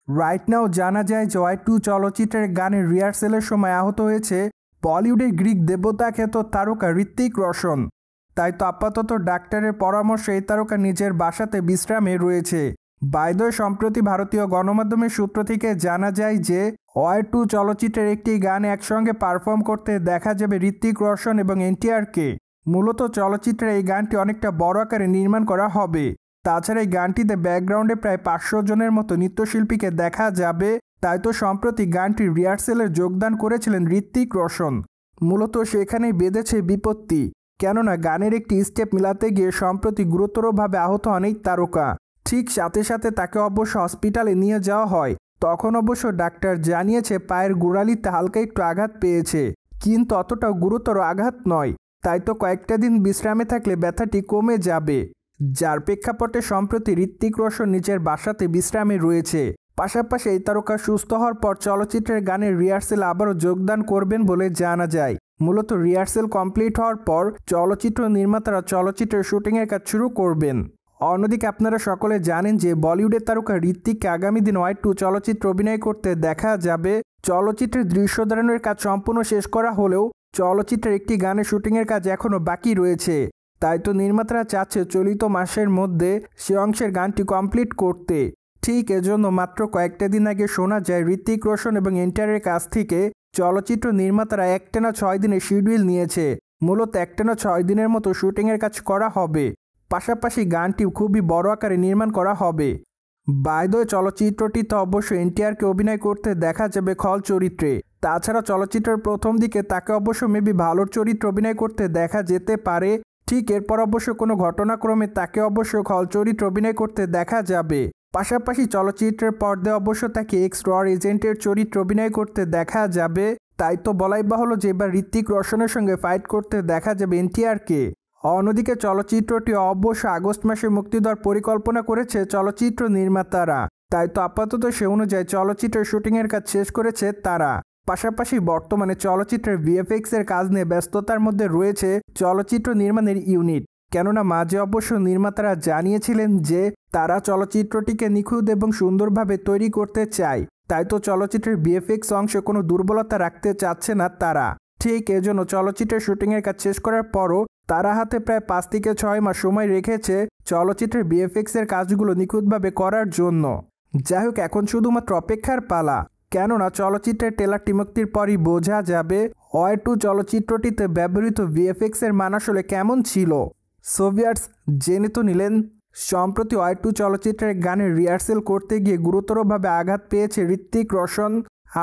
Right now জানা যায় যে ওয়াই টু চলচ্চিত্রের গানের রিহার্সেলের সময় আহত হয়েছে বলিউডের গ্রিক দেবতা খ্যাত তারকা ঋত্বিক রোশন। তাই তো আপাতত ডাক্তারের পরামর্শে এই তারকা নিজের বাসাতে বিশ্রামে রয়েছে। বাইদয় সম্প্রতি ভারতীয় গণমাধ্যমের সূত্র থেকে জানা যায় যে ওয়াই টু চলচ্চিত্রের একটি গান একসঙ্গে পারফর্ম করতে দেখা যাবে ঋত্বিক রোশন এবং এনটিআরকে। মূলত চলচ্চিত্রে এই গানটি অনেকটা বড় আকারে নির্মাণ করা হবে। তাছাড়া এই গানটিতে ব্যাকগ্রাউন্ডে প্রায় 500 জনের মতো নৃত্যশিল্পীকে দেখা যাবে। তাই তো সম্প্রতি গানটির রিহার্সেলে যোগদান করেছিলেন ঋত্বিক রোশন। মূলত সেখানেই বেঁধেছে বিপত্তি, কেননা গানের একটি স্টেপ মিলাতে গিয়ে সম্প্রতি গুরুতরভাবে আহত হন এই তারকা। ঠিক সাথে সাথে তাকে অবশ্য হসপিটালে নিয়ে যাওয়া হয়। তখন অবশ্য ডাক্তার জানিয়েছে পায়ের গোড়ালিতে হালকা একটু আঘাত পেয়েছে, কিন্তু অতটাও গুরুতর আঘাত নয়। তাই তো কয়েকটা দিন বিশ্রামে থাকলে ব্যথাটি কমে যাবে। যার প্রেক্ষাপটে সম্প্রতি ঋত্বিক রোশন নিজের বাসাতে বিশ্রামে রয়েছে। পাশাপাশি এই তারকা সুস্থ হওয়ার পর চলচ্চিত্রের গানের রিহার্সেল আবারও যোগদান করবেন বলে জানা যায়। মূলত রিহার্সেল কমপ্লিট হওয়ার পর চলচ্চিত্র নির্মাতারা চলচ্চিত্রের শুটিংয়ের কাজ শুরু করবেন। অন্যদিকে আপনারা সকলে জানেন যে বলিউডের তারকা ঋত্বিককে আগামী দিন ওয়াই টু চলচ্চিত্রে অভিনয় করতে দেখা যাবে। চলচ্চিত্রের দৃশ্য ধারণের কাজ সম্পূর্ণ শেষ করা হলেও চলচ্চিত্রের একটি গানের শুটিংয়ের কাজ এখনও বাকি রয়েছে। তাই তো নির্মাতারা চাচ্ছে চলিত মাসের মধ্যে সে অংশের গানটি কমপ্লিট করতে। ঠিক এজন্য মাত্র কয়েকটা দিন আগে শোনা যায় ঋত্বিক রোশন এবং এনটিআরের কাছ থেকে চলচ্চিত্র নির্মাতারা একটানা 6 দিনের শিডিউল নিয়েছে। মূলত একটানা 6 দিনের মতো শুটিংয়ের কাজ করা হবে। পাশাপাশি গানটি খুবই বড় আকারে নির্মাণ করা হবে। বাইদয় চলচ্চিত্রটিতে অবশ্য এনটিআরকে অভিনয় করতে দেখা যাবে খল চরিত্রে। তাছাড়া চলচ্চিত্রের প্রথম দিকে তাকে অবশ্য মেবি ভালো চরিত্র অভিনয় করতে দেখা যেতে পারে। ঠিক এরপর অবশ্য কোনো ঘটনাক্রমে তাকে অবশ্য খল চরিত্র অভিনয় করতে দেখা যাবে। পাশাপাশি চলচ্চিত্রের পর্দায় অবশ্য তাকে এক্স র এজেন্টের চরিত্র অভিনয় করতে দেখা যাবে। তাই তো বলাই বাহুল্য যে এবার ঋত্বিক রোশনের সঙ্গে ফাইট করতে দেখা যাবে এনটিআরকে। অন্যদিকে চলচ্চিত্রটি অবশ্য আগস্ট মাসে মুক্তি দেওয়ার পরিকল্পনা করেছে চলচ্চিত্র নির্মাতারা। তাই তো আপাতত সে অনুযায়ী চলচ্চিত্রের শুটিংয়ের কাজ শেষ করেছে তারা। পাশাপাশি বর্তমানে চলচ্চিত্রের ভিএফএক্স এর কাজ নিয়ে ব্যস্ততার মধ্যে রয়েছে চলচ্চিত্র নির্মাণের ইউনিট। কেননা মাঝে অবশ্য নির্মাতারা জানিয়েছিলেন যে তারা চলচ্চিত্রটিকে নিখুঁত এবং সুন্দরভাবে তৈরি করতে চায়। তাই তো চলচ্চিত্রের ভিএফএক্স অংশে কোনো দুর্বলতা রাখতে চাচ্ছে না তারা। ঠিক এজন্য চলচ্চিত্রের শুটিংয়ের কাজ শেষ করার পরও তারা হাতে প্রায় 5 থেকে 6 মাস সময় রেখেছে চলচ্চিত্রের ভিএফএক্স এর কাজগুলো নিখুঁতভাবে করার জন্য। যাই হোক, এখন শুধুমাত্র অপেক্ষার পালা, কেননা চলচ্চিত্রের ট্রেলারটি মুক্তির পরই বোঝা যাবে ওয়াই টু চলচ্চিত্রটিতে ব্যবহৃত ভিএফএক্স এর মান আসলে কেমন ছিল। সোভিয়ার্স, জেনে তো নিলেন সম্প্রতি ওয়াই টু চলচ্চিত্রের গানের রিহার্সেল করতে গিয়ে গুরুতরভাবে আঘাত পেয়েছে ঋত্বিক রোশন।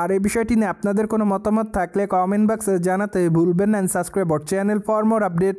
আর এই বিষয়টি নিয়ে আপনাদের কোনো মতামত থাকলে কমেন্ট বক্সে জানাতে ভুলবেন না। Subscribe our channel for more update.